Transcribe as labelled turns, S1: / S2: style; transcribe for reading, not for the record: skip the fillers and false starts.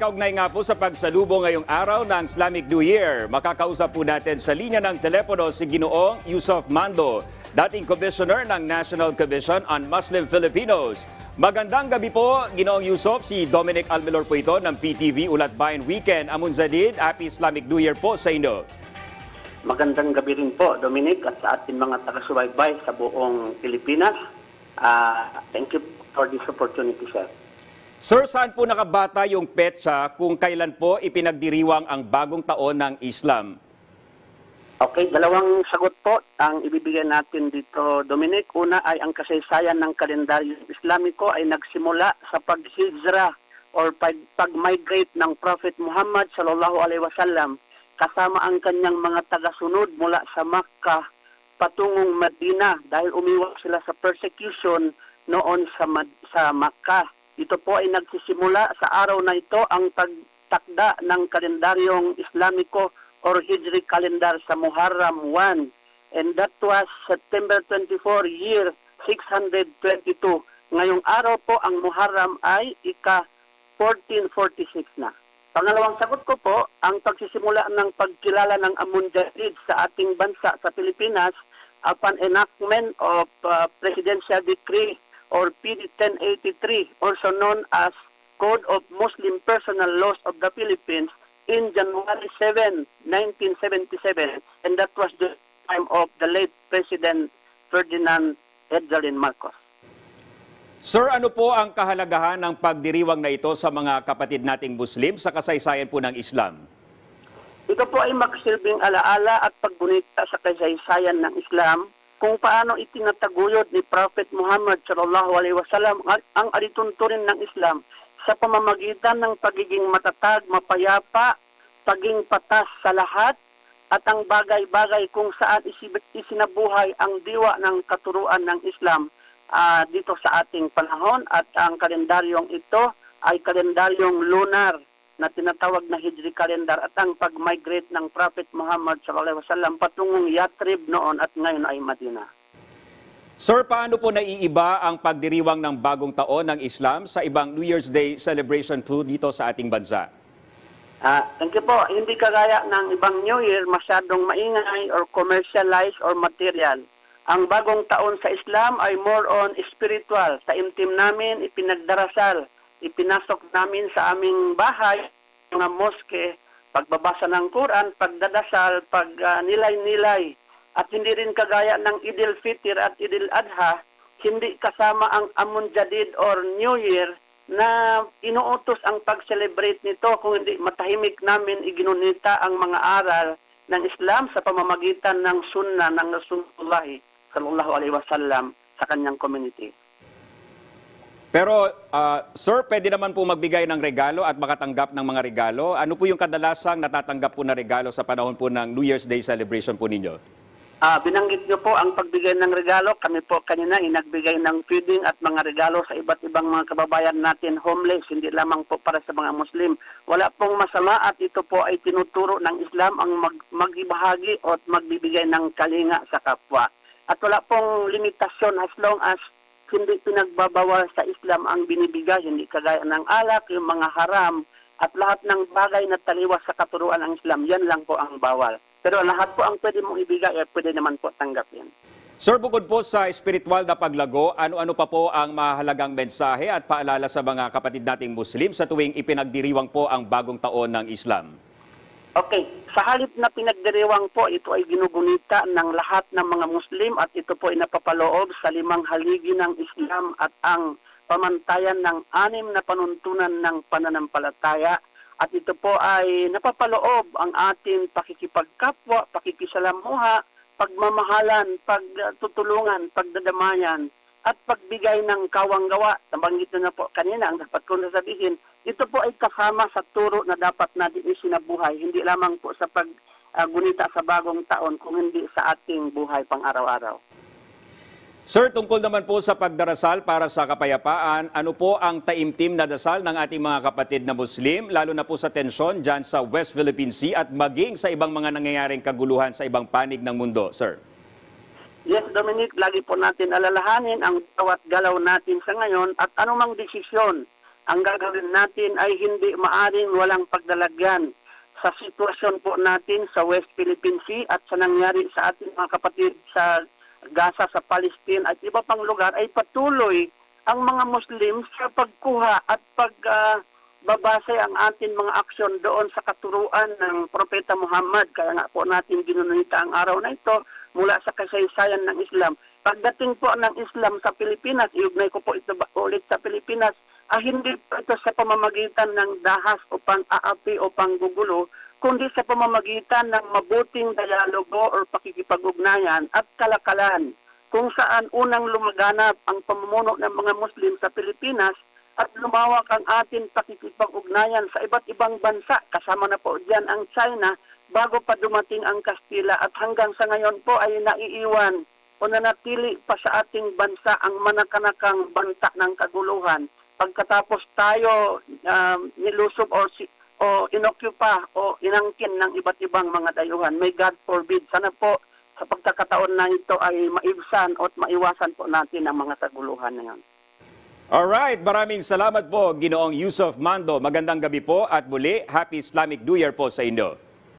S1: Kaugnay nga po sa pagsalubong ngayong araw ng Islamic New Year, makakausap po natin sa linya ng telepono si Ginoong Yusuf Mando, dating Commissioner ng National Commission on Muslim Filipinos. Magandang gabi po, Ginoong Yusuf. Si Dominic Almelor po ito ng PTV Ulat Bayan Weekend. Amun Zadid, Happy Islamic New Year po sa inyo.
S2: Magandang gabi rin po, Dominic, at sa ating mga taga-subaybay sa buong Pilipinas. Thank you for this opportunity, sir.
S1: Sir, saan po nakabata yung petsa kung kailan po ipinagdiriwang ang bagong taon ng Islam?
S2: Okay, dalawang sagot po ang ibibigay natin dito, Dominic. Una ay ang kasaysayan ng kalendaryo Islamiko ay nagsimula sa pag-hijra or pag-migrate ng Prophet Muhammad sallallahu alaihi wasallam kasama ang kanyang mga tagasunod mula sa Makkah patungong Medina dahil umiwas sila sa persecution noon sa Makkah. Ito po ay nagsisimula sa araw na ito ang pagtakda ng kalendaryong Islamiko or Hijri calendar sa Muharram 1. And that was September 24, year 622. Ngayong araw po ang Muharram ay ika-1446 na. Pangalawang sagot ko po, ang pagsisimula ng pagkilala ng Amun Jadid sa ating bansa sa Pilipinas upon enactment of Presidential Decree or PD 1083, also known as Code of Muslim Personal Laws of the Philippines, in January 7, 1977, and that was the time of the late President Ferdinand Edgaryn Marcos.
S1: Sir, ano po ang kahalagahan ng pagdiriwang na ito sa mga kapatid nating Muslim sa kasaysayan po ng Islam?
S2: Ito po ay magsilbing alaala at paggunita sa kasaysayan ng Islam kung paano itinataguyod ni Prophet Muhammad sallallahu alaihi wasallam ang alituntunin ng Islam sa pamamagitan ng pagiging matatag, mapayapa, pagiging patas sa lahat, at ang bagay-bagay kung saan isinabuhay ang diwa ng katuruan ng Islam dito sa ating panahon. At ang kalendaryong ito ay kalendaryong lunar na tinatawag na Hijri calendar at ang pag-migrate ng Prophet Muhammad sallallahu alaihi wasallam patungong Yathrib noon at ngayon ay Madina.
S1: Sir, paano po naiiba ang pagdiriwang ng bagong taon ng Islam sa ibang New Year's Day celebration po dito sa ating bansa?
S2: Thank you po. Hindi kagaya ng ibang New Year masyadong maingay or commercialized or material. Ang bagong taon sa Islam ay more on spiritual. Sa intim namin, ipinagdarasal. Ipinasok namin sa aming bahay, mga moske, pagbabasa ng Quran, pagdadasal, nilay-nilay. At hindi rin kagaya ng Idil Fitr at Idil Adha, hindi kasama ang Amun Jadid or New Year na inuutos ang pag-celebrate nito kung hindi matahimik namin iginunita ang mga aral ng Islam sa pamamagitan ng sunnah ng Rasulullah sallallahu alaihi wasallam sa kanyang community.
S1: Pero, sir, pwede naman po magbigay ng regalo at makatanggap ng mga regalo. Ano po yung kadalasang natatanggap po na regalo sa panahon po ng New Year's Day celebration po ninyo?
S2: Binanggit niyo po ang pagbigay ng regalo. Kami po kanina nagbigay ng feeding at mga regalo sa iba't ibang mga kababayan natin, homeless, hindi lamang po para sa mga Muslim. Wala pong masama at ito po ay tinuturo ng Islam ang magbibahagi o magbibigay ng kalinga sa kapwa. At wala pong limitasyon as long as hindi pinagbabawal sa Islam ang binibigay, hindi kagaya ng alak, yung mga haram, at lahat ng bagay na taliwas sa katuruan ng Islam, yan lang po ang bawal. Pero lahat po ang pwede mong ibigay, pwede naman po tanggapin.
S1: Sir, bukod po sa spiritual na paglago, ano-ano pa po ang mahalagang mensahe at paalala sa mga kapatid nating Muslim sa tuwing ipinagdiriwang po ang bagong taon ng Islam?
S2: Okay, sa halip na pinagdiriwang po, ito ay ginugunita ng lahat ng mga Muslim at ito po ay napapaloob sa 5 haligi ng Islam at ang pamantayan ng 6 na panuntunan ng pananampalataya. At ito po ay napapaloob ang ating pakikipagkapwa, pakikisalamuha, pagmamahalan, pagtutulungan, pagdadamayan, at pagbigay ng kawanggawa. Nabanggit na po kanina, ang dapat ko nasabihin, ito po ay kasama sa turo na dapat natin isinabuhay, hindi lamang po sa paggunita sa bagong taon, kung hindi sa ating buhay pang araw-araw.
S1: Sir, tungkol naman po sa pagdarasal para sa kapayapaan, ano po ang taimtim na dasal ng ating mga kapatid na Muslim, lalo na po sa tensyon dyan sa West Philippine Sea at maging sa ibang mga nangyayaring kaguluhan sa ibang panig ng mundo, sir?
S2: Yes, Dominic, lagi po natin alalahanin ang bawat galaw natin sa ngayon at anumang desisyon ang gagawin natin ay hindi maaring walang pagdalagyan sa sitwasyon po natin sa West Philippine Sea at sa nangyari sa ating mga kapatid sa Gaza, sa Palestine at iba pang lugar, ay patuloy ang mga Muslim sa pagkuha at pagbabase ang ating mga aksyon doon sa katuruan ng Propeta Muhammad. Kaya nga po natin ginunita ang araw na ito mula sa kasaysayan ng Islam. Pagdating po ng Islam sa Pilipinas, iugnay ko po ito ulit sa Pilipinas, hindi po ito sa pamamagitan ng dahas o pang-aapi o panggugulo, kundi sa pamamagitan ng mabuting dialogo o pakikipag-ugnayan at kalakalan, kung saan unang lumaganap ang pamumuno ng mga Muslim sa Pilipinas at lumawak ang ating pakikipag-ugnayan sa iba't ibang bansa, kasama na po diyan ang China, bago pa dumating ang Kastila at hanggang sa ngayon po ay naiiwan o nanatili pa sa ating bansa ang manakanakang banta ng kaguluhan. Pagkatapos tayo nilusob o inokupa o inangkin ng iba't ibang mga dayuhan. May God forbid. Sana po sa pagkakataon na ito ay maibsan at maiwasan po natin ang mga kaguluhan na yan.
S1: Alright, maraming salamat po, Ginoong Yusuf Mando. Magandang gabi po at muli, Happy Islamic New Year po sa inyo.